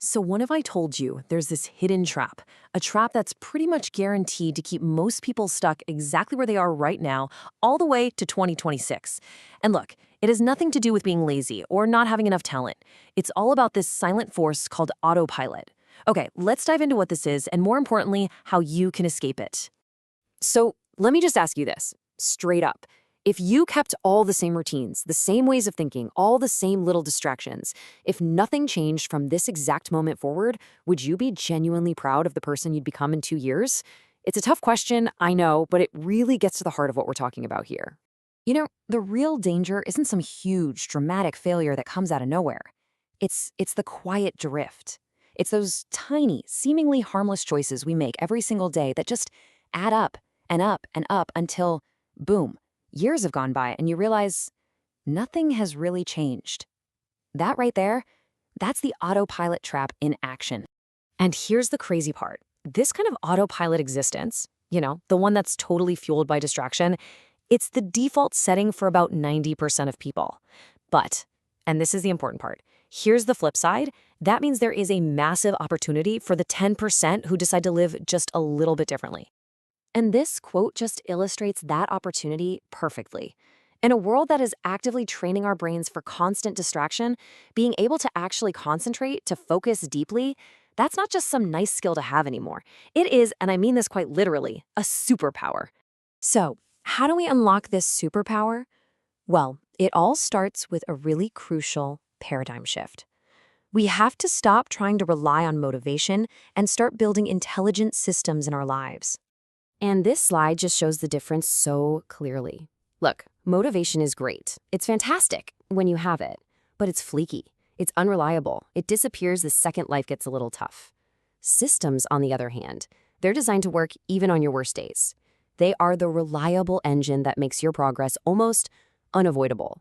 So what if I told you there's this hidden trap, a trap that's pretty much guaranteed to keep most people stuck exactly where they are right now, all the way to 2026? And look, it has nothing to do with being lazy or not having enough talent. It's all about this silent force called autopilot. Okay, let's dive into what this is and more importantly, how you can escape it. So let me just ask you this, straight up. If you kept all the same routines, the same ways of thinking, all the same little distractions, if nothing changed from this exact moment forward, would you be genuinely proud of the person you'd become in 2 years? It's a tough question, I know, but it really gets to the heart of what we're talking about here. The real danger isn't some huge, dramatic failure that comes out of nowhere. It's the quiet drift. It's those tiny, seemingly harmless choices we make every single day that just add up and up and up until, boom, years have gone by and you realize nothing has really changed. That right there, that's the autopilot trap in action. And here's the crazy part. This kind of autopilot existence, the one that's totally fueled by distraction, it's the default setting for about 90% of people. But, and this is the important part, here's the flip side. That means there is a massive opportunity for the 10% who decide to live just a little bit differently. And this quote just illustrates that opportunity perfectly. In a world that is actively training our brains for constant distraction, being able to actually concentrate, to focus deeply, that's not just some nice skill to have anymore. It is, and I mean this quite literally, a superpower. So, how do we unlock this superpower? Well, it all starts with a really crucial paradigm shift. We have to stop trying to rely on motivation and start building intelligent systems in our lives. And this slide just shows the difference so clearly. Look, motivation is great. It's fantastic when you have it, but it's fleeky. It's unreliable. It disappears the second life gets a little tough. Systems, on the other hand, they're designed to work even on your worst days. They are the reliable engine that makes your progress almost unavoidable.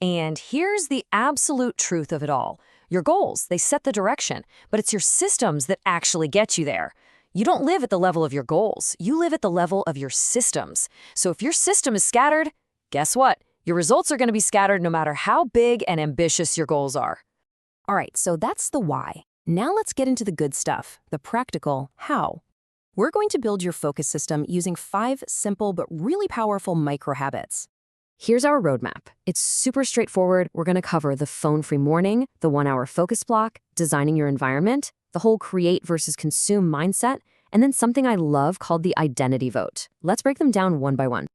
And here's the absolute truth of it all. Your goals, they set the direction, but it's your systems that actually get you there. You don't live at the level of your goals. You live at the level of your systems. So if your system is scattered, guess what? Your results are going to be scattered no matter how big and ambitious your goals are. All right, so that's the why. Now let's get into the good stuff, the practical how. We're going to build your focus system using 5 simple but really powerful micro habits. Here's our roadmap. It's super straightforward. We're going to cover the phone-free morning, the 1-hour focus block, designing your environment, the whole create versus consume mindset, and then something I love called the identity vote. Let's break them down one by one.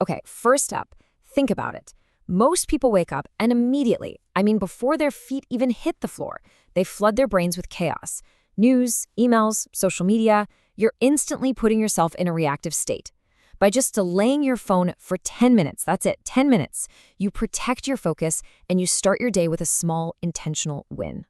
Okay, first up, think about it. Most people wake up and immediately, before their feet even hit the floor, they flood their brains with chaos. News, emails, social media, you're instantly putting yourself in a reactive state. By just delaying your phone for 10 minutes, that's it, 10 minutes, you protect your focus and you start your day with a small intentional win.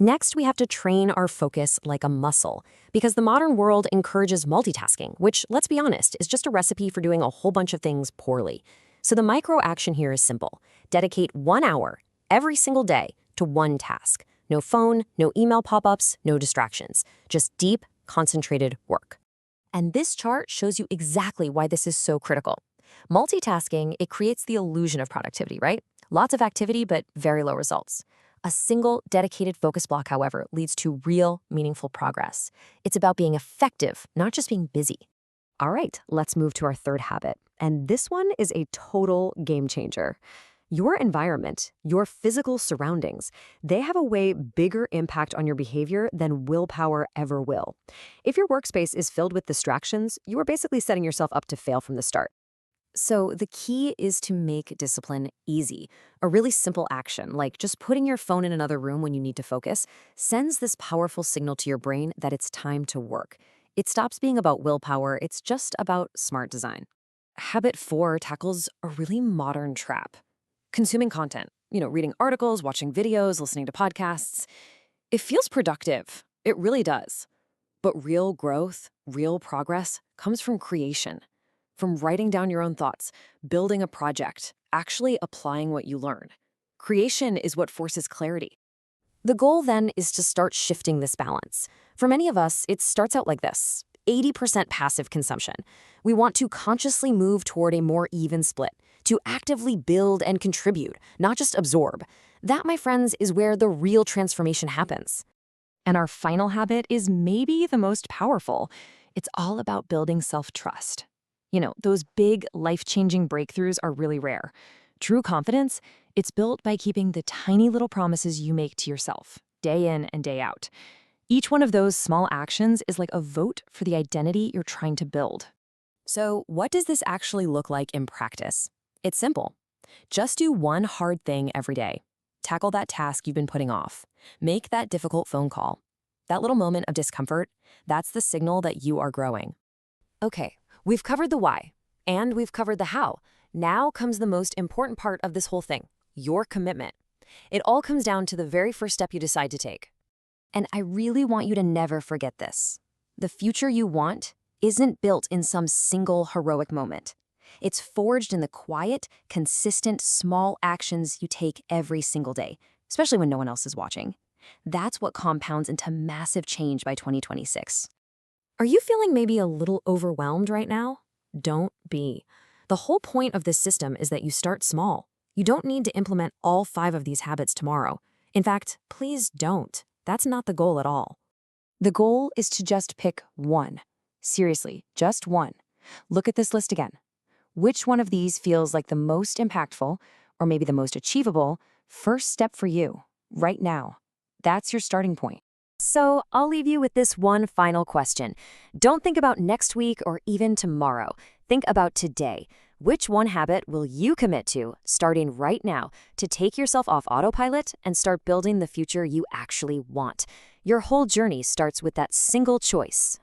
Next, we have to train our focus like a muscle, because the modern world encourages multitasking, which, let's be honest, is just a recipe for doing a whole bunch of things poorly. So the micro action here is simple. Dedicate 1 hour every single day to one task. No phone, no email pop-ups, no distractions. Just deep, concentrated work. And this chart shows you exactly why this is so critical. Multitasking, it creates the illusion of productivity, right? Lots of activity, but very low results. A single, dedicated focus block, however, leads to real, meaningful progress. It's about being effective, not just being busy. All right, let's move to our third habit. And this one is a total game changer. Your environment, your physical surroundings, they have a way bigger impact on your behavior than willpower ever will. If your workspace is filled with distractions, you are basically setting yourself up to fail from the start. So the key is to make discipline easy. A really simple action, like just putting your phone in another room when you need to focus, sends this powerful signal to your brain that it's time to work. It stops being about willpower, it's just about smart design. Habit 4 tackles a really modern trap. Consuming content, reading articles, watching videos, listening to podcasts. It feels productive. It really does. But real growth, real progress comes from creation. From writing down your own thoughts, building a project, actually applying what you learn. Creation is what forces clarity. The goal then is to start shifting this balance. For many of us, it starts out like this: 80% passive consumption. We want to consciously move toward a more even split, to actively build and contribute, not just absorb. That, my friends, is where the real transformation happens. And our final habit is maybe the most powerful. It's all about building self-trust. Those big, life-changing breakthroughs are really rare. True confidence, it's built by keeping the tiny little promises you make to yourself, day in and day out. Each one of those small actions is like a vote for the identity you're trying to build. So, what does this actually look like in practice? It's simple. Just do one hard thing every day. Tackle that task you've been putting off. Make that difficult phone call. That little moment of discomfort, that's the signal that you are growing. Okay, we've covered the why, and we've covered the how. Now comes the most important part of this whole thing, your commitment. It all comes down to the very first step you decide to take. And I really want you to never forget this. The future you want isn't built in some single heroic moment. It's forged in the quiet, consistent, small actions you take every single day, especially when no one else is watching. That's what compounds into massive change by 2026. Are you feeling maybe a little overwhelmed right now? Don't be. The whole point of this system is that you start small. You don't need to implement all 5 of these habits tomorrow. In fact, please don't. That's not the goal at all. The goal is to just pick one. Seriously, just one. Look at this list again. Which one of these feels like the most impactful, or maybe the most achievable, first step for you, right now? That's your starting point. So I'll leave you with this one final question. Don't think about next week or even tomorrow. Think about today. Which one habit will you commit to, starting right now, to take yourself off autopilot and start building the future you actually want? Your whole journey starts with that single choice.